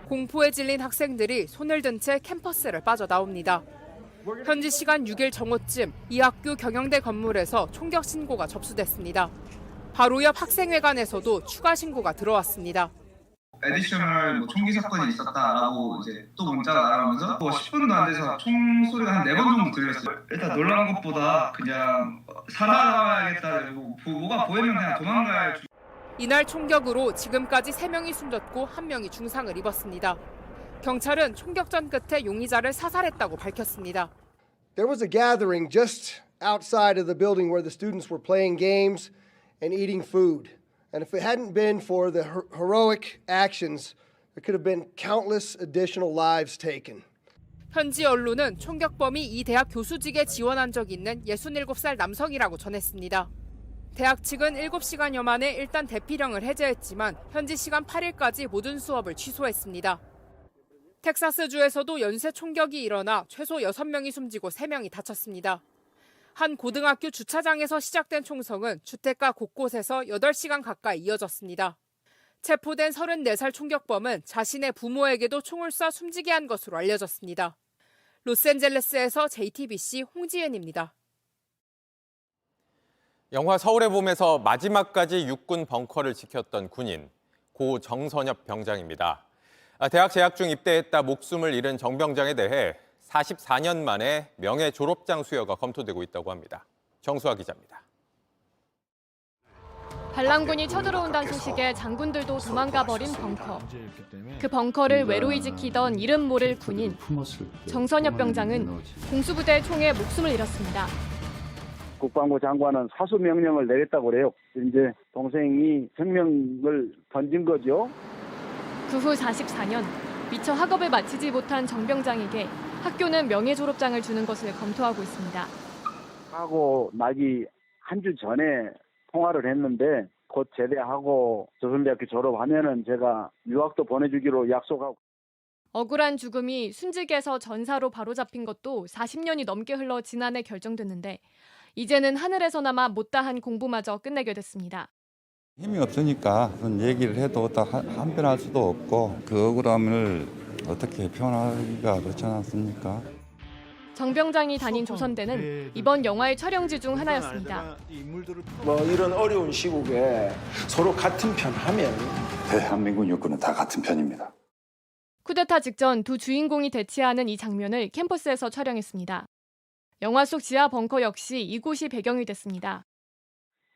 공포에 질린 학생들이 손을 든 채 캠퍼스를 빠져나옵니다. 현지 시간 6일 정오쯤 이 학교 경영대 건물에서 총격 신고가 접수됐습니다. 바로 옆 학생회관에서도 추가 신고가 들어왔습니다. 에디셔널 총기 사건이 있었다라고 이제 또 문자가 날아오면서 10분도 안 돼서 총소리가 한 4번 정도 들렸어요. 일단 놀란 것보다 그냥 살아남아야겠다, 뭐가 보이면 그냥 도망가야. 이날 총격으로 지금까지 3명이 숨졌고 1명이 중상을 입었습니다. 경찰은 총격전 끝에 용의자를 사살했다고 밝혔습니다. There was a gathering just outside of the building where the students were playing games and eating food. And if it hadn't been for the heroic actions, there could have been countless additional lives taken. 현지 언론은 총격범이 이 대학 교수직에 지원한 적이 있는 67살 남성이라고 전했습니다. 대학 측은 7시간여 만에 일단 대피령을 해제했지만 현지 시간 8일까지 모든 수업을 취소했습니다. 텍사스주에서도 연쇄 총격이 일어나 최소 6명이 숨지고 3명이 다쳤습니다. 한 고등학교 주차장에서 시작된 총성은 주택가 곳곳에서 8시간 가까이 이어졌습니다. 체포된 34살 총격범은 자신의 부모에게도 총을 쏴 숨지게 한 것으로 알려졌습니다. 로스앤젤레스에서 JTBC 홍지은입니다. 영화 서울의 봄에서 마지막까지 육군 벙커를 지켰던 군인, 고 정선엽 병장입니다. 대학 재학 중 입대했다 목숨을 잃은 정 병장에 대해 44년 만에 명예 졸업장 수여가 검토되고 있다고 합니다. 정수아 기자입니다. 반란군이 쳐들어온다는 소식에 장군들도 도망가 버린 벙커. 그 벙커를 외로이 지키던 이름 모를 군인 정선엽 병장은 공수부대 총에 목숨을 잃었습니다. 국방부 장관은 사수 명령을 내렸다고 그래요. 이제 동생이 생명을 던진 거죠. 그 후 44년 미처 학업을 마치지 못한 정 병장에게 학교는 명예 졸업장을 주는 것을 검토하고 있습니다. 하고 나기 한 주 전에 통화를 했는데 곧 제대하고 조선대학교 졸업하면은 제가 유학도 보내주기로 약속하고. 억울한 죽음이 순직에서 전사로 바로잡힌 것도 40년이 넘게 흘러 지난해 결정됐는데 이제는 하늘에서나마 못다한 공부마저 끝내게 됐습니다. 힘이 없으니까 그런 얘기를 해도 한편할 수도 없고 그 억울함을 어떻게 표현하기가 그렇지 않았습니까? 정 병장이 다닌 조선대는 이번 영화의 촬영지 중 하나였습니다. 이런 어려운 시국에 서로 같은 편 하면 대한민국 육군은 다 같은 편입니다. 쿠데타 직전 두 주인공이 대치하는 이 장면을 캠퍼스에서 촬영했습니다. 영화 속 지하 벙커 역시 이곳이 배경이 됐습니다.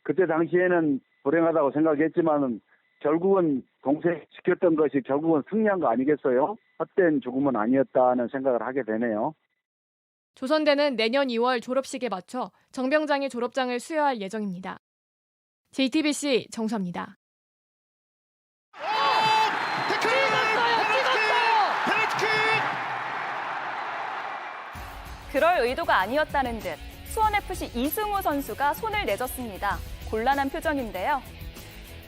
그때 당시에는 불행하다고 생각했지만 결국은 동생 지켰던 것이 결국은 승리한 거 아니겠어요? 헛된 죽음은 아니었다는 생각을 하게 되네요. 조선대는 내년 2월 졸업식에 맞춰 정 병장의 졸업장을 수여할 예정입니다. JTBC 정수아입니다. 그럴 의도가 아니었다는 듯 수원FC 이승우 선수가 손을 내줬습니다. 곤란한 표정인데요.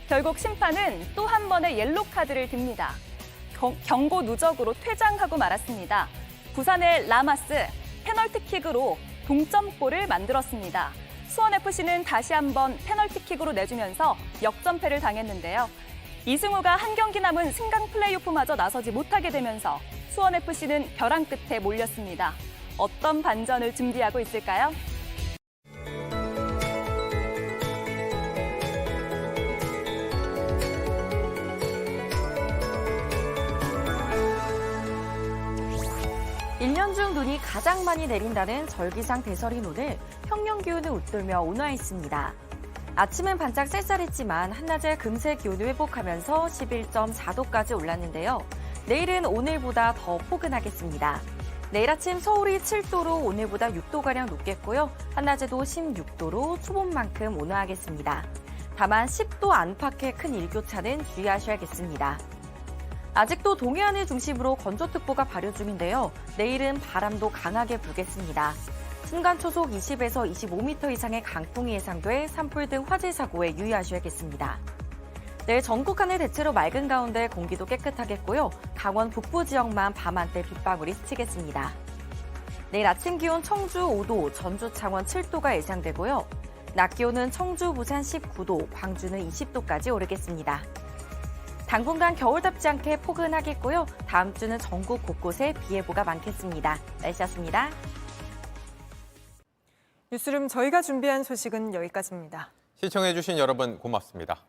결국 심판은 또 한 번의 옐로우 카드를 듭니다. 경고 누적으로 퇴장하고 말았습니다. 부산의 라마스 페널티킥으로 동점골을 만들었습니다. 수원FC는 다시 한번 페널티킥으로 내주면서 역전패를 당했는데요. 이승우가 한 경기 남은 승강 플레이오프마저 나서지 못하게 되면서 수원FC는 벼랑 끝에 몰렸습니다. 어떤 반전을 준비하고 있을까요? (1년) 중 눈이 가장 많이 내린다는 절기상 대설인 오늘 평년 기온을 웃돌며 온화했습니다. 아침은 반짝 쌀쌀했지만 한낮에 금세 기온을 회복하면서 11.4도까지 올랐는데요. 내일은 오늘보다 더 포근하겠습니다. 내일 아침 서울이 7도로 오늘보다 6도가량 높겠고요. 한낮에도 16도로 초봄만큼 온화하겠습니다. 다만 10도 안팎의 큰 일교차는 주의하셔야겠습니다. 아직도 동해안을 중심으로 건조특보가 발효 중인데요. 내일은 바람도 강하게 불겠습니다. 순간 초속 20에서 25m 이상의 강풍이 예상돼 산불 등 화재 사고에 유의하셔야겠습니다. 내일 전국 하늘 대체로 맑은 가운데 공기도 깨끗하겠고요. 강원 북부 지역만 밤한때 빗방울이 스치겠습니다. 내일 아침 기온 청주 5도, 전주 창원 7도가 예상되고요. 낮 기온은 청주 부산 19도, 광주는 20도까지 오르겠습니다. 당분간 겨울답지 않게 포근하겠고요. 다음 주는 전국 곳곳에 비 예보가 많겠습니다. 날씨였습니다. 뉴스룸 저희가 준비한 소식은 여기까지입니다. 시청해주신 여러분 고맙습니다.